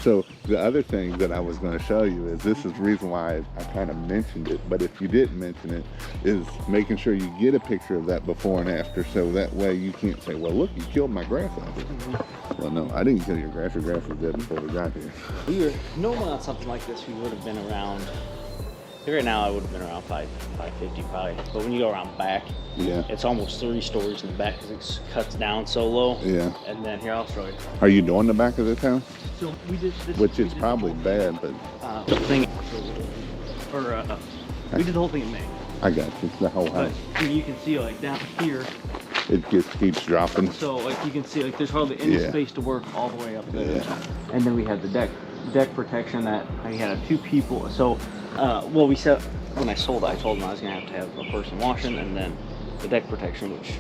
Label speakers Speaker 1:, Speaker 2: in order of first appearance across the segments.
Speaker 1: So the other thing that I was going to show you is this is the reason why I kind of mentioned it, but if you didn't mention it, is making sure you get a picture of that before and after, so that way you can't say, well, look, you killed my grass out here. Well, no, I didn't kill your grass. Your grass was dead before we got here.
Speaker 2: We were normally on something like this, we would have been around. Right now, I would have been around 550 probably. But when you go around back,
Speaker 1: Yeah.
Speaker 2: it's almost 3 stories in the back because it cuts down so low.
Speaker 1: Yeah.
Speaker 2: And then here, I'll show you.
Speaker 1: Are you doing the back of this house?
Speaker 2: So we did this.
Speaker 1: Which is probably bad, but
Speaker 2: The thing, or we did the whole thing in May.
Speaker 1: I got you. The whole
Speaker 2: But
Speaker 1: house.
Speaker 2: you can see like down here.
Speaker 1: It just keeps dropping.
Speaker 2: So like you can see like there's hardly any
Speaker 1: Yeah.
Speaker 2: space to work all the way up there.
Speaker 1: Yeah.
Speaker 2: And then we had the deck protection that I had 2 people. So well, we said when I sold it, I told them I was gonna have a person washing, and then the deck protection, which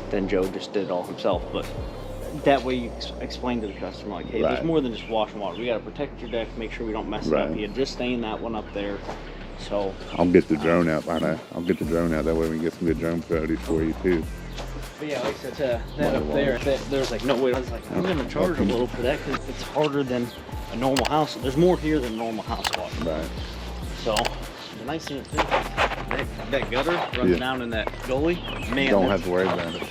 Speaker 2: then Joe just did it all himself. But that way you explain to the customer like, hey,
Speaker 1: Right.
Speaker 2: there's more than just wash and water. We gotta protect your deck, make sure we don't mess it up.
Speaker 1: Right.
Speaker 2: You just stain that one up there. So
Speaker 1: I'll get the drone out. I'll get the drone out. That way we can get some good drone photos for you too.
Speaker 2: but yeah, like I said, that up there, there's like no way. I was like, I'm gonna charge a little for that because it's harder than a normal house. There's more here than a normal house wash.
Speaker 1: Right.
Speaker 2: So the nice thing is that gutter runs
Speaker 1: Yeah.
Speaker 2: down in that gully. Man,
Speaker 1: Don't have to worry about it.